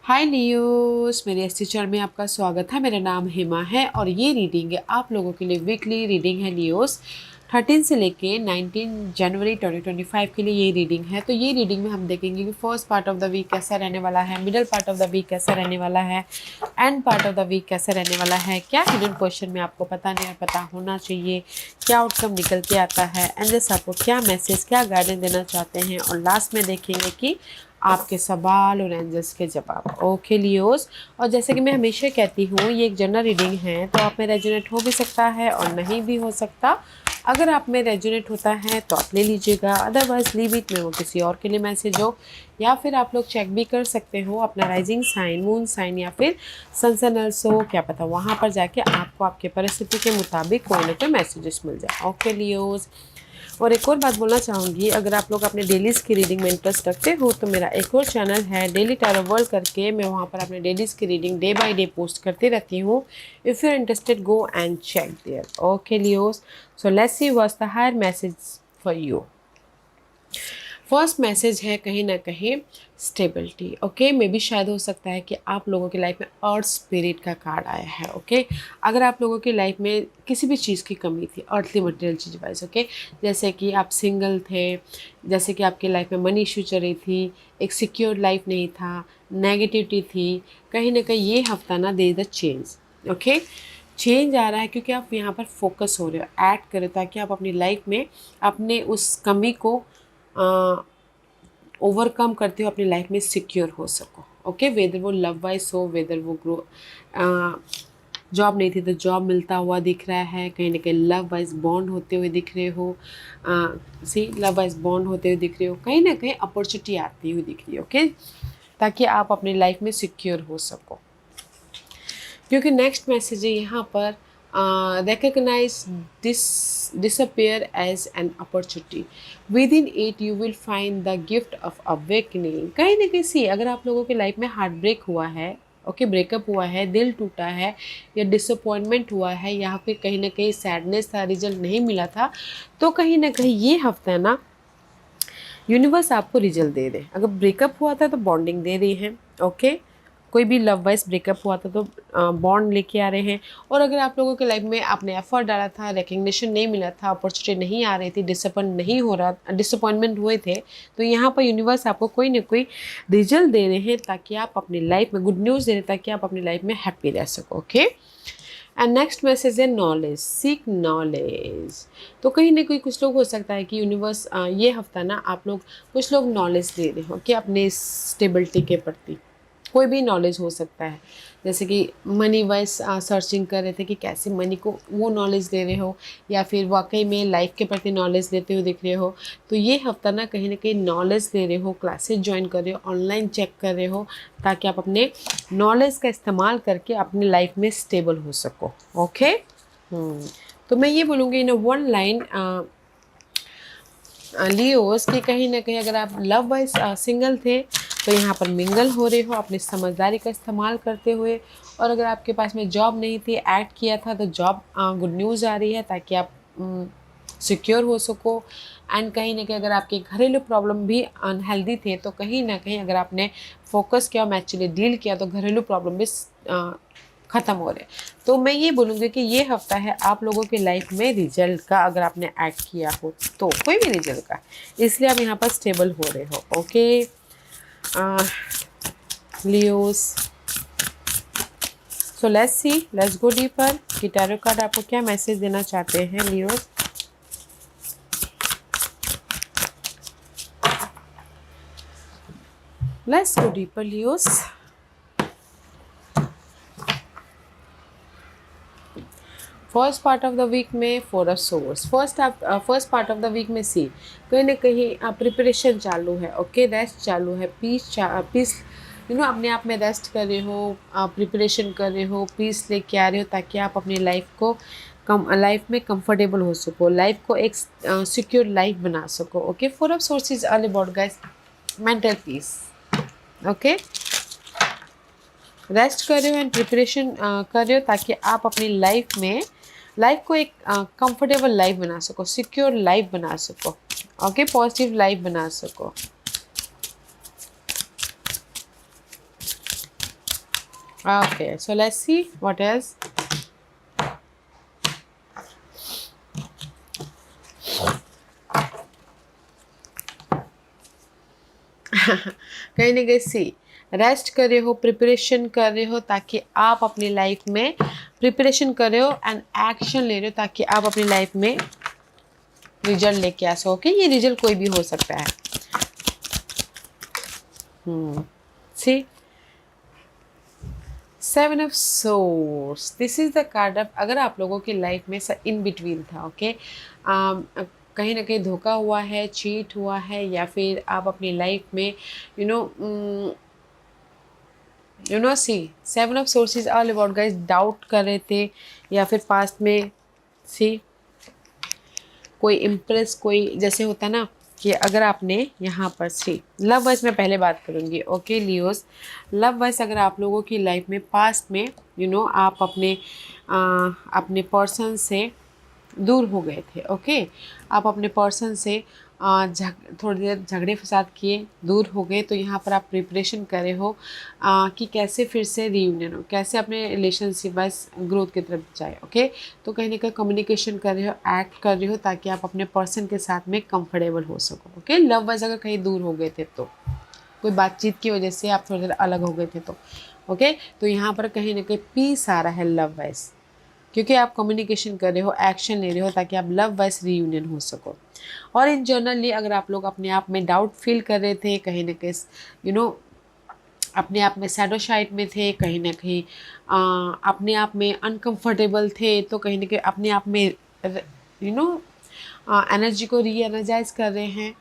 हाय Leos, मेरे इस channel में आपका स्वागत है। मेरा नाम हेमा है और ये रीडिंग है आप लोगों के लिए वीकली रीडिंग है लियोस। 13 से लेके 19 जनवरी 2025 के लिए ये रीडिंग है। तो ये रीडिंग में हम देखेंगे कि first part of the week कैसा रहने वाला है, middle part of the week कैसा रहने वाला है, end part of the week कैसा रहने वाला है, क्या हिडन क्वेश्चन में आपको पता नहीं है, पता होना चाहिए, क्या आउटकम निकल के आता है, एंड जैसे आपको क्या मैसेज, क्या गाइडेंस देना चाहते हैं, और लास्ट में देखेंगे कि आपके सवाल और एंजल्स के जवाब। ओके लियोस, और जैसे कि मैं हमेशा कहती हूँ ये एक जनरल रीडिंग है, तो आप में रेजोनेट हो भी सकता है और नहीं भी हो सकता। अगर आप में रेजोनेट होता है तो आप ले लीजिएगा, अदरवाइज लीव इट में वो किसी और के लिए मैसेज हो। या फिर आप लोग चेक भी कर सकते हो अपना राइजिंग साइन, मून साइन या फिर सन सन हो, क्या पता वहाँ पर जाके आपको आपके परिस्थिति के मुताबिक कोई ना कोई मैसेजेस मिल जाए। ओके लियोस, और एक और बात बोलना चाहूँगी, अगर आप लोग अपने डेलीज़ की रीडिंग में इंटरेस्ट रखते हो तो मेरा एक और चैनल है डेली टैरो वर्ल्ड करके, मैं वहाँ पर अपने डेलीज़ की reading day by day post करती रहती हूँ। If you are interested go and check there. Okay Leos, so let's see what's the higher message for you. First message है कहीं ना कहीं स्टेबिलिटी। ओके, मे भी शायद हो सकता है कि आप लोगों की लाइफ में अर्थ स्पिरिट का कार्ड आया है। ओके, अगर आप लोगों की लाइफ में किसी भी चीज़ की कमी थी अर्थली मटेरियल चीज़ वाइज, ओके, जैसे कि आप सिंगल थे, जैसे कि आपकी लाइफ में मनी इशू चल रही थी, एक सिक्योर लाइफ नहीं था, नेगेटिविटी थी, कहीं ना कहीं ये हफ्ता ना दे द चेंज। ओके, चेंज आ रहा है क्योंकि आप यहाँ पर फोकस हो रहे हो, ऐड करें ताकि आप अपनी लाइफ में अपने उस कमी को ओवरकम करते हो, अपनी लाइफ में सिक्योर हो सको। ओके, वेदर वो लव वाइज हो, वेदर वो ग्रो, जॉब नहीं थी तो जॉब मिलता हुआ दिख रहा है, कहीं ना कहीं लव वाइज बॉन्ड होते हुए दिख रहे हो, सी लव वाइज बॉन्ड होते हुए दिख रहे हो, कहीं ना कहीं अपॉर्चुनिटी आती हुई दिख रही है। ओके, ताकि आप अपनी लाइफ में सिक्योर हो सको। क्योंकि नेक्स्ट मैसेज है यहाँ पर recognize disappear as an opportunity, within it you will find the gift of awakening। कहीं ना कहीं सी अगर आप लोगों की लाइफ में हार्ट ब्रेक हुआ है, ओके, ब्रेकअप हुआ है, दिल टूटा है, या डिसअपॉइंटमेंट हुआ है, यहाँ पे कहीं ना कहीं सैडनेस था, रिजल्ट नहीं मिला था, तो कहीं ना कहीं ये हफ्ता है ना यूनिवर्स आपको रिजल्ट दे रहे हैं। अगर ब्रेकअप हुआ था तो बॉन्डिंग दे रही है। ओके, कोई भी लव वाइज ब्रेकअप हुआ था तो बॉन्ड लेके आ रहे हैं। और अगर आप लोगों की लाइफ में आपने एफर्ट डाला था, रिकग्निशन नहीं मिला था, अपॉर्चुनिटी नहीं आ रही थी, डिसअपॉइंटमेंट हुए थे, तो यहाँ पर यूनिवर्स आपको कोई ना कोई रिजल्ट दे रहे हैं ताकि आप अपनी लाइफ में गुड न्यूज़ दे रहे हैं ताकि आप अपनी लाइफ में हैप्पी रह सको। ओके, एंड नेक्स्ट मैसेज है नॉलेज, सीक नॉलेज। तो कहीं ना कहीं कुछ लोग हो सकता है कि यूनिवर्स ये हफ्ता ना आप लोग कुछ लोग नॉलेज दे रहे हो कि अपने स्टेबिलिटी के प्रति कोई भी नॉलेज हो सकता है, जैसे कि मनी वाइज सर्चिंग कर रहे थे कि कैसे मनी को, वो नॉलेज दे रहे हो, या फिर वाकई में लाइफ के प्रति नॉलेज देते हुए दिख रहे हो। तो ये हफ्ता ना कहीं नॉलेज ले रहे हो, क्लासेस ज्वाइन कर रहे हो, ऑनलाइन चेक कर रहे हो, ताकि आप अपने नॉलेज का इस्तेमाल करके अपनी लाइफ में स्टेबल हो सको। ओके, तो मैं ये बोलूँगी इन वन लाइन लियोस कि कहीं ना कहीं अगर आप लव वाइज सिंगल थे तो यहाँ पर मिंगल हो रहे हो अपनी समझदारी का इस्तेमाल करते हुए। और अगर आपके पास में जॉब नहीं थी, ऐड किया था, तो जॉब गुड न्यूज़ आ रही है ताकि आप सिक्योर हो सको। एंड कहीं ना कहीं अगर आपके घरेलू प्रॉब्लम भी अनहेल्दी थे तो कहीं ना कहीं अगर आपने फोकस किया, मैचुअली डील किया, तो घरेलू प्रॉब्लम भी ख़त्म हो रहे। तो मैं ये बोलूँगी कि ये हफ्ता है आप लोगों की लाइफ में रिजल्ट का, अगर आपने ऐड किया हो तो कोई भी रिजल्ट का, इसलिए आप यहाँ पर स्टेबल हो रहे हो। Okay Leos, so let's go deeper कि टैरो कार्ड आपको क्या मैसेज देना चाहते हैं Leos. Let's go deeper Leos. First part of the week में 4 of swords, first part of the week में सी कहीं ना कहीं प्रिपरेशन चालू है। ओके, रेस्ट चालू है, पीस अपने आप में रेस्ट कर रहे हो, प्रिपरेशन कर रहे हो, पीस लेके आ रहे हो ताकि आप अपनी लाइफ को लाइफ में कंफर्टेबल हो सको, लाइफ को एक सिक्योर लाइफ बना सको। Okay, 4 of source is all about guys mental peace. Okay, rest कर रहे हो एंड प्रिपरेशन कर रहे हो ताकि आप अपनी लाइफ को एक कंफर्टेबल लाइफ बना सको, सिक्योर लाइफ बना सको। ओके, पॉजिटिव लाइफ बना सको। Okay, so let's see what else. कहीं ना कहीं सी रेस्ट कर रहे हो, प्रिपरेशन कर रहे हो ताकि आप अपनी लाइफ में प्रिपरेशन कर रहे हो एंड एक्शन ले रहे हो ताकि आप अपनी लाइफ में रिजल्ट लेके आ सको। ये रिजल्ट कोई भी हो सकता है। सी 7 of source, this is the card of, अगर आप लोगों की लाइफ में इन बिटवीन था, ओके, कहीं ना कहीं धोखा हुआ है, चीट हुआ है, या फिर आप अपनी लाइफ में सी 7 of source is all about guys doubt कर रहे थे, या फिर पास्ट में सी कोई इम्प्रेस, कोई जैसे होता ना कि अगर आपने यहाँ पर सी लव वाइज में पहले बात करूँगी, ओके लियोस, लव वाइज अगर आप लोगों की लाइफ में पास्ट में आप अपने पर्सन से दूर हो गए थे, ओके, आप अपने पर्सन से थोड़ी देर झगड़े फसाद किए, दूर हो गए, तो यहाँ पर आप प्रिपरेशन कर रहे हो कि कैसे फिर से रीयूनियन हो, कैसे अपने रिलेशनशिप वाइज ग्रोथ की तरफ जाए, ओके। तो कहीं ना कहीं कम्युनिकेशन कर रहे हो, एक्ट कर रहे हो ताकि आप अपने पर्सन के साथ में कंफर्टेबल हो सको, ओके। लव वाइज अगर कहीं दूर हो गए थे तो कोई बातचीत की वजह से आप थोड़ी देर अलग हो गए थे तो ओके, तो यहाँ पर कहीं ना कहीं पीस आ रहा है लव वाइज, क्योंकि आप कम्युनिकेशन कर रहे हो, एक्शन ले रहे हो ताकि आप लव वाइज रीयूनियन हो सको। और इन जनरली अगर आप लोग अपने आप में डाउट फील कर रहे थे, कहीं ना कहीं अपने आप में सैडो साइड में थे, कहीं ना कहीं अपने आप में अनकंफर्टेबल थे, तो कहीं ना कहीं अपने आप में एनर्जी को री एनर्जाइज कर रहे हैं,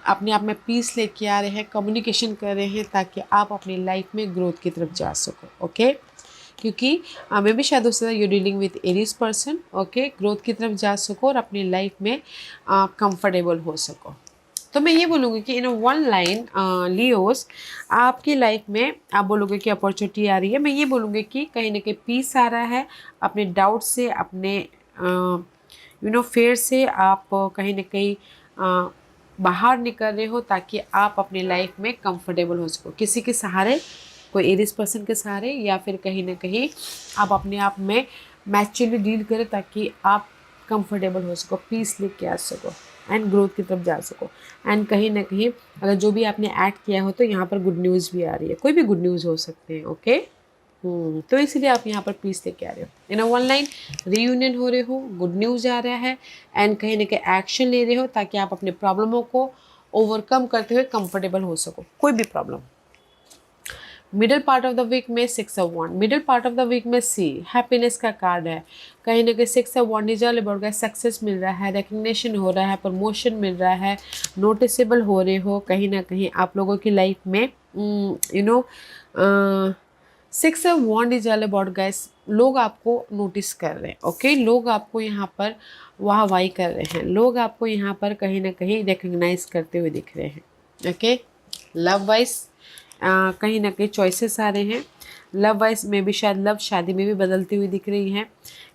अपने आप में पीस लेके आ रहे हैं, कम्युनिकेशन कर रहे हैं ताकि आप अपनी लाइफ में ग्रोथ की तरफ जा सको, ओके। क्योंकि मे भी शायद उससे you dealing with Aries person, okay, growth की तरफ जा सको और अपनी लाइफ में कंफर्टेबल हो सको। तो मैं ये बोलूँगी कि इन वन लाइन लियोस, आपकी लाइफ में आप बोलोगे कि अपॉर्चुनिटी आ रही है, मैं ये बोलूँगी कि कहीं ना कहीं पीस आ रहा है, अपने डाउट से, अपने फेयर से आप कहीं ना कहीं बाहर निकल रहे हो ताकि आप अपनी लाइफ में कंफर्टेबल हो सको, किसी के सहारे, कोई एरिस पर्सन के सहारे, या फिर कहीं ना कहीं आप अपने आप में मैच्योरली डील करें ताकि आप कंफर्टेबल हो सको, पीस लेके आ सको एंड ग्रोथ की तरफ जा सको। एंड कहीं ना कहीं अगर जो भी आपने एक्ट किया हो तो यहाँ पर गुड न्यूज़ भी आ रही है, कोई भी गुड न्यूज़ हो सकते हैं, ओके। तो इसीलिए आप यहाँ पर पीस लेके आ रहे हो, इन वन लाइन रीयूनियन हो रहे हो, गुड न्यूज़ आ रहा है, एंड कहीं ना कहीं एक्शन ले रहे हो ताकि आप अपने प्रॉब्लमों को ओवरकम करते हुए कंफर्टेबल हो सको, कोई भी problem. Middle part of the week में 6 of wand, middle part of the week में सी हैप्पीनेस का कार्ड है, कहीं ना कहीं 6 of wand is all about guys success मिल रहा है, रिकग्निशन हो रहा है, प्रमोशन मिल रहा है, नोटिसेबल हो रहे हो, कहीं ना कहीं आप लोगों की लाइफ में 6 of wand is all about guys लोग आपको नोटिस कर रहे हैं, ओके, लोग आपको यहाँ पर वाहवाही कर रहे हैं, लोग आपको यहाँ पर कहीं ना कहीं रिकग्नाइज करते हुए दिख रहे हैं, ओके। लव वाइज कहीं ना कहीं चॉइसेस आ रहे हैं, लव वाइज में भी शायद लव शादी में भी बदलती हुई दिख रही है,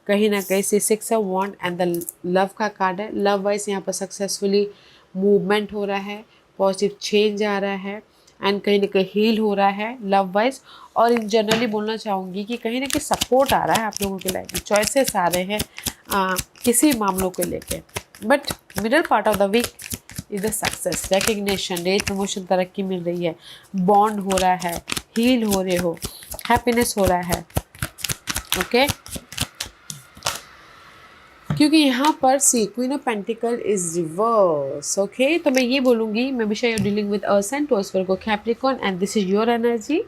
कहीं ना कहीं से 6 of wand and the love का कार्ड है, लव वाइज यहाँ पर सक्सेसफुली मूवमेंट हो रहा है, पॉजिटिव चेंज आ रहा है, एंड कहीं ना कहीं हील हो रहा है लव वाइज। और इन जनरली बोलना चाहूँगी कि कहीं ना कहीं सपोर्ट आ रहा है आप लोगों की लाइफ में, चॉइसेस आ रहे हैं किसी मामलों को लेके, but middle part of the week is the success, recognition, rate, promotion, तरक्की मिल रही है, बॉन्ड हो रहा है, हील हो रहे हो, हैप्पीनेस हो रहा है, ओके। क्योंकि यहाँ पर see queen of pentacles is reverse, okay. तो मैं ये बोलूँगी, मैं भी शायद dealing with earth and Taurus Virgo Capricorn and this is your energy.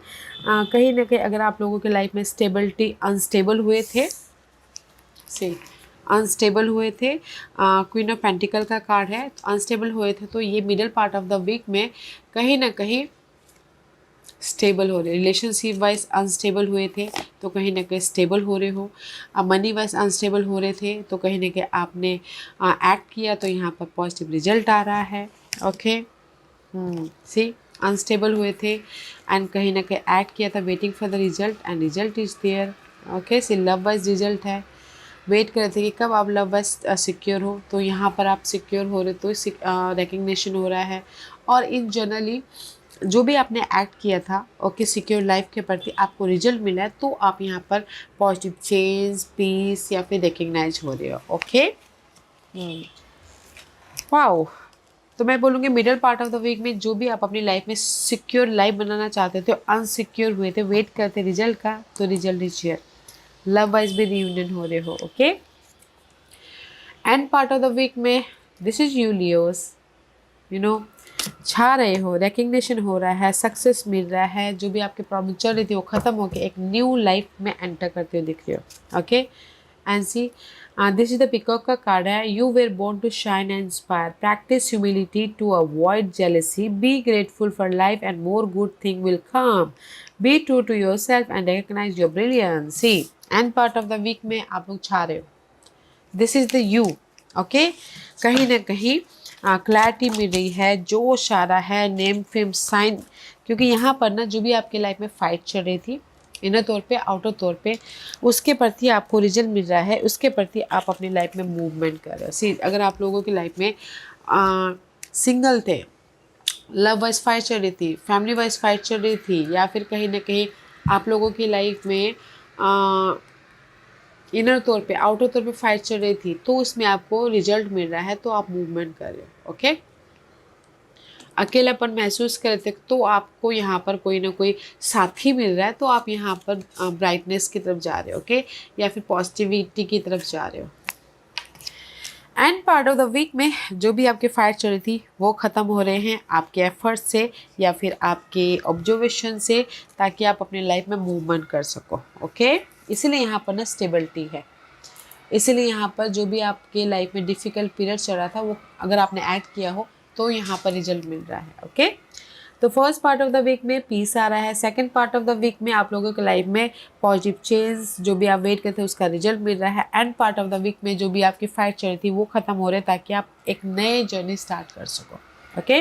कहीं ना कहीं अगर आप लोगों के लाइफ में स्टेबिलिटी, अनस्टेबल हुए थे, सी अनस्टेबल हुए थे, क्वीन ऑफ पेंटिकल का कार्ड है, अनस्टेबल हुए थे, तो ये middle part of the week में कहीं ना कहीं स्टेबल हो रहे, रिलेशनशिप वाइज अनस्टेबल हुए थे तो कहीं ना कहीं स्टेबल हो रहे हो, मनी वाइज अनस्टेबल हो रहे थे तो कहीं ना कहीं आपने एक्ट किया तो यहाँ पर पॉजिटिव रिजल्ट आ रहा है, ओके। सी अनस्टेबल हुए थे एंड कहीं ना कहीं एक्ट किया था, waiting for the result and result is there, okay. See love wise result है, वेट कर रहे थे कि कब आप लव वाइज सिक्योर हो, तो यहाँ पर आप सिक्योर हो रहे, तो रिकग्निशन हो रहा है। और इन जनरली जो भी आपने एक्ट किया था ओके सिक्योर लाइफ के प्रति आपको रिजल्ट मिला है, तो आप यहाँ पर पॉजिटिव चेंज, पीस या फिर रिकग्नाइज हो रहे हो। Okay, wow. तो मैं बोलूँगी middle part of the week में जो भी आप अपनी लाइफ में सिक्योर लाइफ बनाना चाहते थे, अनसिक्योर हुए थे, वेट करते रिजल्ट का, तो result is here. Love wise भी रियूनियन हो रहे हो। Okay, end part of the week में this is you Leos, you know छा रहे हो, रिकग्निशन हो रहा है, सक्सेस मिल रहा है, जो भी आपकी प्रॉब्लम चल रही थी वो खत्म होकर एक न्यू लाइफ में एंटर करते हुए दिख रहे हो। Okay, and see this is the peacock का कार्ड है। You were born to shine and inspire, practice humility to avoid jealousy, be grateful for life and more good thing will come, be true to your self and recognize your brilliance. See end part of the week में आप लोग छा रहे हो, this is the you. Okay, कहीं ना कहीं clarity मिल रही है, जोश आ रहा है, नेम फेम साइन, क्योंकि यहाँ पर ना जो भी आपकी लाइफ में फाइट चल रही थी इनर तौर पे, आउटर तौर पे, उसके प्रति आपको रिजल्ट मिल रहा है, उसके प्रति आप अपनी लाइफ में मूवमेंट कर रहे हो। सी अगर आप लोगों की लाइफ में सिंगल थे, लव वाइज फाइट चल रही थी, फैमिली वाइज फाइट चल रही थी, या फिर कहीं ना कहीं आप लोगों की लाइफ में इनर तौर पे, आउटर तौर पे फाइट चल रही थी, तो उसमें आपको रिजल्ट मिल रहा है, तो आप मूवमेंट कर रहे हो। ओके, अकेलापन महसूस कर रहे थे, तो आपको यहाँ पर कोई ना कोई साथी मिल रहा है, तो आप यहाँ पर ब्राइटनेस की तरफ जा रहे हो। ओके, या फिर पॉजिटिविटी की तरफ जा रहे हो। End part of the week में जो भी आपके फाइट चल रही थी वो ख़त्म हो रहे हैं आपके एफर्ट से या फिर आपके ऑब्जर्वेशन से, ताकि आप अपनी लाइफ में मूवमेंट कर सको। ओके, इसीलिए यहाँ पर ना स्टेबिलिटी है, इसीलिए यहाँ पर जो भी आपके लाइफ में डिफ़िकल्ट पीरियड चल रहा था वो अगर आपने ऐड किया हो तो यहाँ पर रिजल्ट मिल रहा है। ओके, तो first part of the week में पीस आ रहा है, second part of the week में आप लोगों के लाइफ में पॉजिटिव चेंज, जो भी आप वेट करते हैं उसका रिजल्ट मिल रहा है, end part of the week में जो भी आपकी फाइट चल रही थी वो खत्म हो रहे हैं, ताकि आप एक नए जर्नी स्टार्ट कर सको। Okay,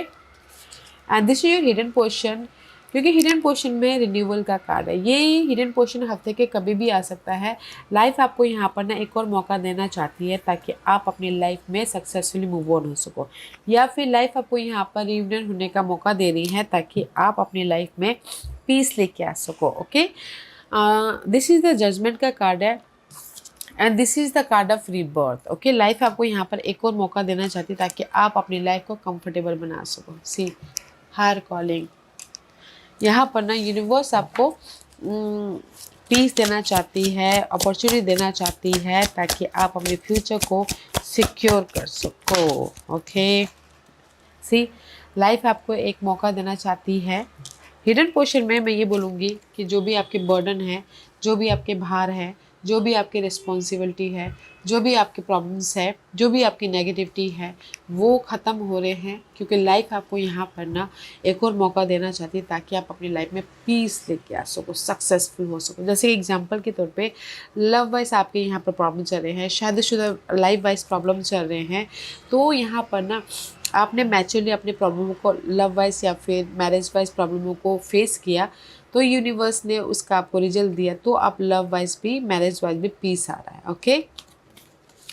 and this is your hidden portion, क्योंकि हिडन पोर्शन में रिन्यूअल का कार्ड है। ये हिडन पोर्शन हफ्ते के कभी भी आ सकता है। लाइफ आपको यहाँ पर ना एक और मौका देना चाहती है, ताकि आप अपनी लाइफ में सक्सेसफुली मूव ऑन हो सको, या फिर लाइफ आपको यहाँ पर रियूनियन होने का मौका दे रही है, ताकि आप अपनी लाइफ में पीस लेके आ सको। Okay, this is the judgement का कार्ड है, and this is the card of rebirth. Okay, life आपको यहाँ पर एक और मौका देना चाहती है, ताकि आप अपनी लाइफ को कंफर्टेबल बना सको। सी हायर कॉलिंग, यहाँ पर ना यूनिवर्स आपको पीस देना चाहती है, अपॉर्चुनिटी देना चाहती है, ताकि आप अपने फ्यूचर को सिक्योर कर सको। ओके, सी लाइफ आपको एक मौका देना चाहती है। हिडन पोर्शन में मैं ये बोलूँगी कि जो भी आपके बर्डन है, जो भी आपके भार है, जो भी आपकी रिस्पॉन्सिबिलिटी है, जो भी आपके प्रॉब्लम्स है, जो भी आपकी नेगेटिविटी है, वो ख़त्म हो रहे हैं, क्योंकि लाइफ आपको यहाँ पर ना एक और मौका देना चाहती है, ताकि आप अपनी लाइफ में पीस लेके आ सको, सक्सेसफुल हो सको। जैसे एग्जांपल के तौर पे लव वाइज आपके यहाँ पर प्रॉब्लम चल रहे हैं, शादीशुदा लाइफ वाइज प्रॉब्लम चल रहे हैं, तो यहाँ पर ना आपने मैच्योरली अपने प्रॉब्लमों को, लव वाइज या फिर मैरिज वाइज प्रॉब्लमों को फेस किया, तो यूनिवर्स ने उसका आपको रिजल्ट दिया, तो आप लव वाइज भी मैरिज वाइज भी पीस आ रहा है। ओके,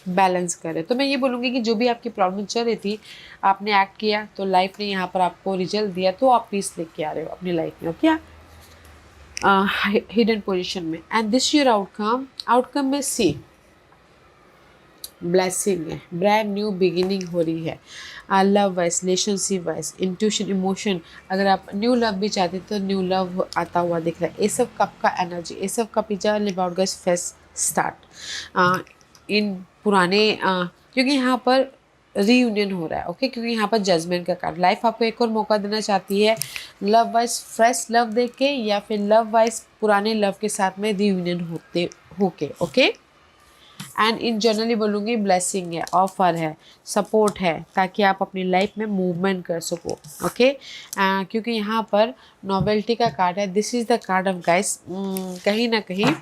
बैलेंस करें। तो मैं ये बोलूँगी कि जो भी आपकी प्रॉब्लम चल रही थी, आपने एक्ट किया, तो लाइफ ने यहाँ पर आपको रिजल्ट दिया, तो आप पीस लेके आ रहे हो अपनी लाइफ में। ओके, हिडन पोजीशन में, and this your outcome, outcome में सी ब्लेसिंग है, ब्रांड न्यू बिगिनिंग हो रही है। Love wise, relationship wise, intuition, emotion, अगर आप न्यू लव भी चाहते हैं तो न्यू लव आता हुआ दिख रहा है। ये सब कप का एनर्जी, ये सब cup is all about guys fest start in पुराने, क्योंकि यहाँ पर रीयूनियन हो रहा है। ओके, क्योंकि यहाँ पर जजमेंट का कार्ड, लाइफ आपको एक और मौका देना चाहती है, love wise fresh love they के, या फिर लव वाइज पुराने लव के साथ में रीयूनियन होके। ओके, एंड इन जनरली बोलूँगी ब्लेसिंग है, ऑफर है, सपोर्ट है, ताकि आप अपनी लाइफ में मूवमेंट कर सको। ओके, क्योंकि यहाँ पर नॉवेल्टी का कार्ड है, this is the card of guys, कहीं ना कहीं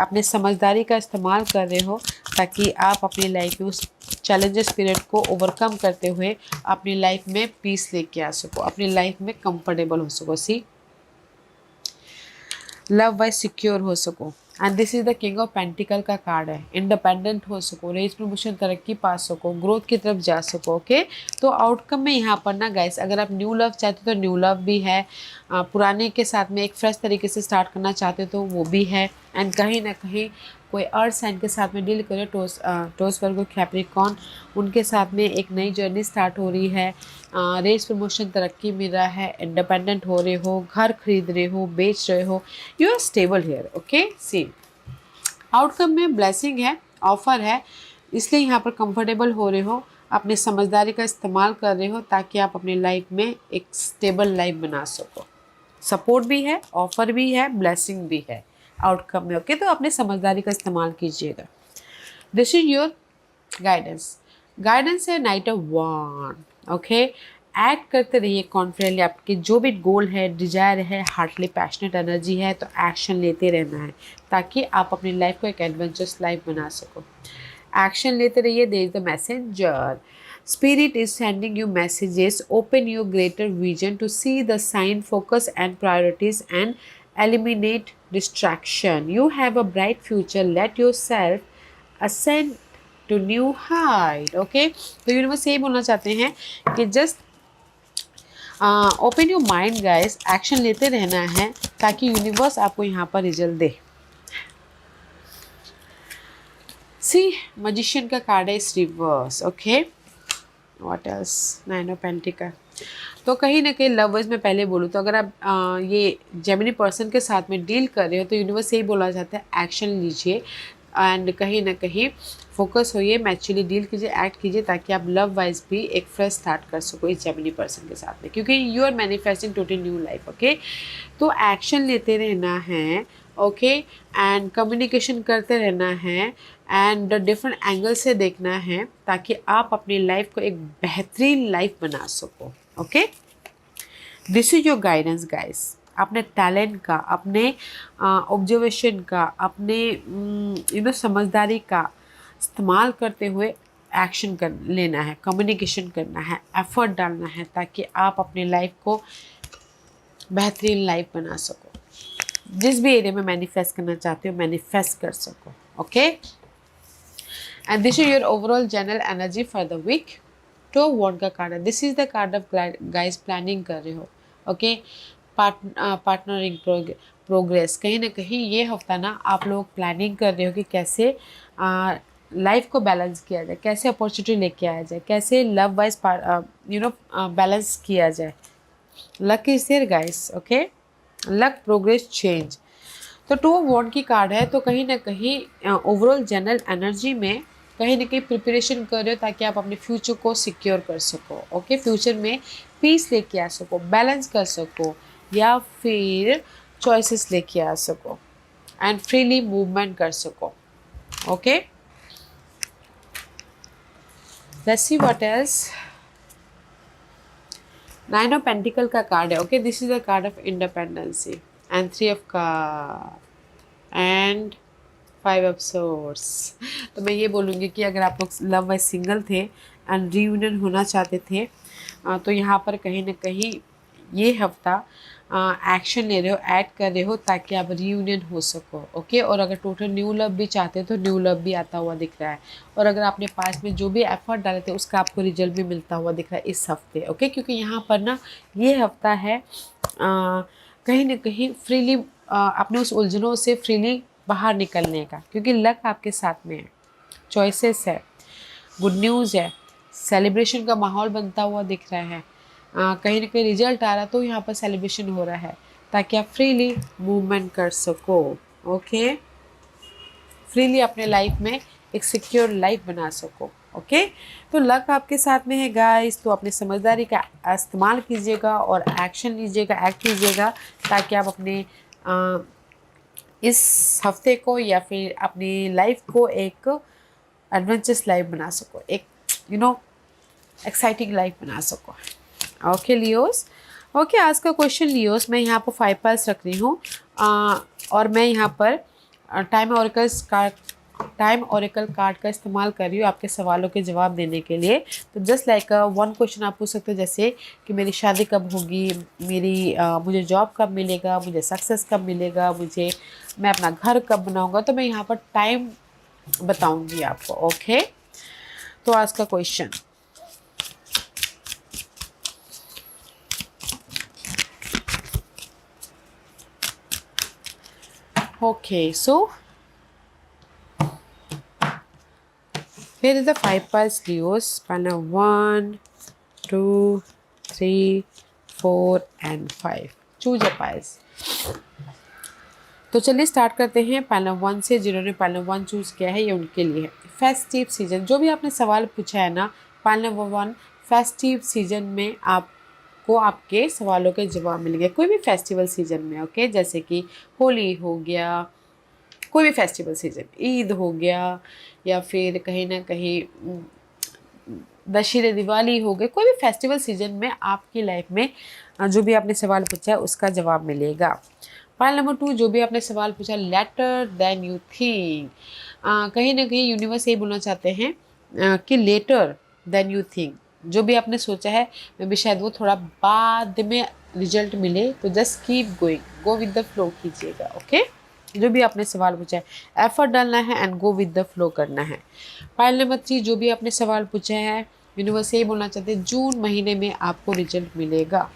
अपने समझदारी का इस्तेमाल कर रहे हो, ताकि आप अपनी लाइफ में उस चैलेंजेस पीरियड को ओवरकम करते हुए अपनी लाइफ में पीस लेके आ सको, अपनी लाइफ में कंफर्टेबल हो सको, सी लव वाइज सिक्योर हो सको, and this is the king of pentacles का कार्ड है। इंडिपेंडेंट हो सको, रेज प्रमोशन तरक्की पा सको, ग्रोथ की तरफ जा सको। ओके, तो आउटकम में यहाँ पर ना गाइस, अगर आप न्यू लव चाहते हो तो न्यू लव भी है, पुराने के साथ में एक फ्रेश तरीके से स्टार्ट करना चाहते हो तो वो भी है। एंड कहीं ना कहीं कोई अर्थ साइन के साथ में डील करे, टोस वर्गो कैप्रिकॉर्न, उनके साथ में एक नई जर्नी स्टार्ट हो रही है। रेस प्रमोशन तरक्की मिल रहा है, इंडिपेंडेंट हो रहे हो, घर खरीद रहे हो, बेच रहे हो, you are stable here. Okay, see outcome में ब्लेसिंग है, ऑफर है, इसलिए यहाँ पर कंफर्टेबल हो रहे हो, अपनी समझदारी का इस्तेमाल कर रहे हो ताकि आप अपनी लाइफ में एक स्टेबल लाइफ बना सको। सपोर्ट भी है, ऑफर भी है, ब्लेसिंग भी है आउटकम में। ओके, तो अपनी समझदारी का इस्तेमाल कीजिएगा। This is your guidance. Guidance है नाइट ऑफ वांड। ओके, एक्ट करते रहिए कॉन्फिडेंटली, आपके जो भी गोल है, डिजायर है, हार्टली पैशनेट एनर्जी है तो एक्शन लेते रहना है ताकि आप अपनी लाइफ को एक एडवेंचरस लाइफ बना सको। एक्शन लेते रहिए, there is the messenger. Spirit is sending you messages. Open your greater vision to see the sign, focus and priorities and eliminate distraction. You have a bright future. Let yourself ascend to new height. Okay? तो universe यही बोलना चाहते हैं कि just open your mind guys, action लेते रहना है ताकि यूनिवर्स आपको यहाँ पर रिजल्ट दे। सी मजिशियन का कार्ड है इस reverse. Okay, what else, nine of pentacle. तो कहीं ना कहीं लवर्स में पहले बोलूँ तो अगर आप ये जेमिनी पर्सन के साथ में डील कर रहे हो तो यूनिवर्स यही बोला जाता है एक्शन लीजिए एंड कहीं ना कहीं फोकस होइए, मैच्योरली डील कीजिए, एक्ट कीजिए ताकि आप लव वाइज भी एक फ्रेश स्टार्ट कर सको इस जेमिनी पर्सन के साथ में, क्योंकि you are manifesting total new life. Okay, तो एक्शन लेते रहना है। ओके, एंड कम्युनिकेशन करते रहना है एंड डिफरेंट एंगल से देखना है ताकि आप अपनी लाइफ को एक बेहतरीन लाइफ बना सको। Okay, this is your guidance guys. अपने टैलेंट का, अपने ऑब्जर्वेशन का, अपने समझदारी का इस्तेमाल करते हुए एक्शन कर लेना है, कम्युनिकेशन करना है, एफर्ट डालना है ताकि आप अपनी लाइफ को बेहतरीन लाइफ बना सको, जिस भी एरिया में मैनिफेस्ट करना चाहते हो मैनिफेस्ट कर सको। Okay, and this is your overall general energy for the week. Two wand का कार्ड है, this is the card of guys planning कर रहे हो। ओके, पार्टनरिंग प्रोग्रेस, कहीं ना कहीं ये हफ्ता ना आप लोग प्लानिंग कर रहे हो कि कैसे लाइफ को बैलेंस किया जाए, कैसे अपॉर्चुनिटी लेके आया जाए, कैसे लव वाइज बैलेंस किया जाए। Luck is there guys. Okay, luck, progress, change. तो टू ऑफ वॉन्ड की कार्ड है, तो कहीं ना कहीं ओवरऑल जनरल एनर्जी में कहीं ना कहीं प्रिपरेशन कर रहे हो ताकि आप अपने फ्यूचर को सिक्योर कर सको। ओके, फ्यूचर में पीस लेके आ सको, बैलेंस कर सको या फिर चॉइसेस लेके आ सको एंड फ्रीली मूवमेंट कर सको। Okay, let's see what else. Nine of pentacles का कार्ड है। Okay, this is the card of independency and three of card and five of source. तो मैं ये बोलूँगी कि अगर आप लोग लव वाइज सिंगल थे एंड रीयूनियन होना चाहते थे तो यहाँ पर कहीं ना कहीं ये हफ्ता एक्शन ले रहे हो, ऐड कर रहे हो ताकि आप रीयूनियन हो सको। ओके, और अगर टोटल न्यू लव भी चाहते हो तो न्यू लव भी आता हुआ दिख रहा है, और अगर आपने पास में जो भी एफर्ट डाले थे उसका आपको रिजल्ट भी मिलता हुआ दिख रहा है इस हफ्ते। ओके, क्योंकि यहाँ पर ना ये हफ्ता है कहीं ना कहीं फ्रीली अपने उस उलझनों से फ्रीली बाहर निकलने का, क्योंकि लक आपके साथ में है, चॉइसेस है, गुड न्यूज़ है, सेलिब्रेशन का माहौल बनता हुआ दिख रहा है, कहीं ना कहीं रिजल्ट आ रहा तो यहाँ पर सेलिब्रेशन हो रहा है ताकि आप फ्रीली मूवमेंट कर सको। ओके, फ्रीली अपने लाइफ में एक सिक्योर लाइफ बना सको। ओके, तो लक आपके साथ में है गाइस, तो अपनी समझदारी का इस्तेमाल कीजिएगा और एक्शन लीजिएगा, एक्ट कीजिएगा ताकि आप अपने इस हफ्ते को या फिर अपनी लाइफ को एक एडवेंचरस लाइफ बना सको, एक एक्साइटिंग लाइफ बना सको। Okay Leos. ओके, आज का क्वेश्चन लियोस, मैं यहाँ पर 5 पास रख रही हूँ और मैं यहाँ पर टाइम ऑर्कल्स का टाइम ओरेकल कार्ड का इस्तेमाल कर रही हूँ आपके सवालों के जवाब देने के लिए। तो जस्ट लाइक वन क्वेश्चन आप पूछ सकते हो, जैसे कि मेरी शादी कब होगी, मुझे जॉब कब मिलेगा, मुझे सक्सेस कब मिलेगा, मैं अपना घर कब बनाऊंगा। तो मैं यहाँ पर टाइम बताऊंगी आपको। ओके, तो आज का question, okay so here is the 5 piles Leos, panel 1, 2, 3, 4 and 5. Choose a piles. तो चलिए स्टार्ट करते हैं पैनल 1 से। जिन्होंने पैनल 1 चूज़ किया है ये उनके लिए है फेस्टिव सीजन। जो भी आपने सवाल पूछा है ना, पैनल 1 फेस्टिव सीजन में आपको आपके सवालों के जवाब मिलेंगे, कोई भी फेस्टिवल सीजन में। ओके, जैसे कि होली हो गया, कोई भी फेस्टिवल सीजन, ईद हो गया, या फिर कहीं ना कहीं दशहरे दिवाली हो गए, कोई भी फेस्टिवल सीजन में आपकी लाइफ में जो भी आपने सवाल पूछा है उसका जवाब मिलेगा। पाइल नंबर 2, जो भी आपने सवाल पूछा लेटर देन यू थिंक, कहीं ना कहीं यूनिवर्स ये बोलना चाहते हैं कि लेटर देन यू थिंक, जो भी आपने सोचा है मे भी शायद वो थोड़ा बाद में रिजल्ट मिले। तो just keep going, go with the flow कीजिएगा। ओके, जो भी आपने सवाल पूछा है एफर्ट डालना है and go with the flow करना है। पाइल नंबर 3, जो भी आपने सवाल पूछा है यूनिवर्स यही बोलना चाहते हैं जून महीने में आपको रिजल्ट मिलेगा।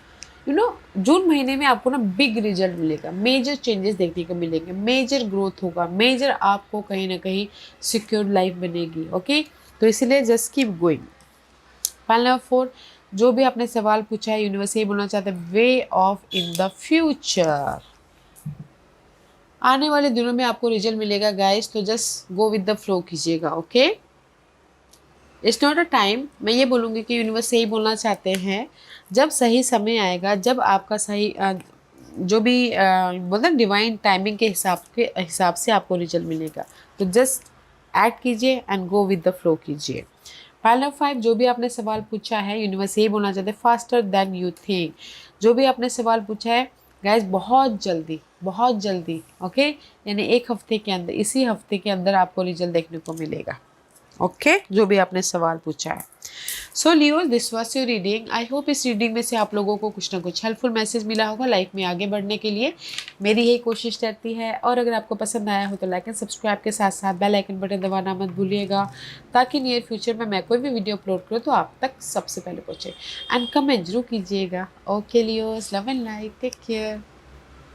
जून महीने में आपको ना बिग रिजल्ट मिलेगा, मेजर चेंजेस देखने को मिलेंगे, मेजर ग्रोथ होगा, मेजर आपको कहीं ना कहीं सिक्योर लाइफ बनेगी। ओके, तो इसलिए just keep going. Pile number 4, जो भी आपने सवाल पूछा है यूनिवर्स यही बोलना चाहते हैं way of in the future, आने वाले दिनों में आपको रिजल्ट मिलेगा गाइस। तो just go with the flow कीजिएगा। Okay, it's not a time, मैं ये बोलूँगी कि यूनिवर्स यही बोलना चाहते हैं जब सही समय आएगा, जब आपका सही जो भी बोलते हैं डिवाइन टाइमिंग के हिसाब से आपको रिजल्ट मिलेगा। तो जस्ट एक्ट कीजिए and go with the flow कीजिए। पाइल नंबर 5, जो भी आपने सवाल पूछा है यूनिवर्स यही बोलना चाहते हैं फास्टर देन यू थिंक, जो भी आपने सवाल पूछा है गाइज बहुत जल्दी, बहुत जल्दी। ओके, यानी एक हफ्ते के अंदर, इसी हफ्ते के अंदर आपको रिजल्ट देखने को मिलेगा। ओके, जो भी आपने सवाल पूछा है। So Leo, this was your reading. I hope इस रीडिंग में से आप लोगों को कुछ ना कुछ हेल्पफुल मैसेज मिला होगा लाइफ में आगे बढ़ने के लिए। मेरी यही कोशिश रहती है। और अगर आपको पसंद आया हो तो लाइक एंड सब्सक्राइब के साथ साथ बेल आइकन बटन दबाना मत भूलिएगा, ताकि नियर फ्यूचर में मैं कोई भी वीडियो अपलोड करूँ तो आप तक सबसे पहले पहुँचे। एंड कमेंट जरूर कीजिएगा। Okay Leos, love and like, take care.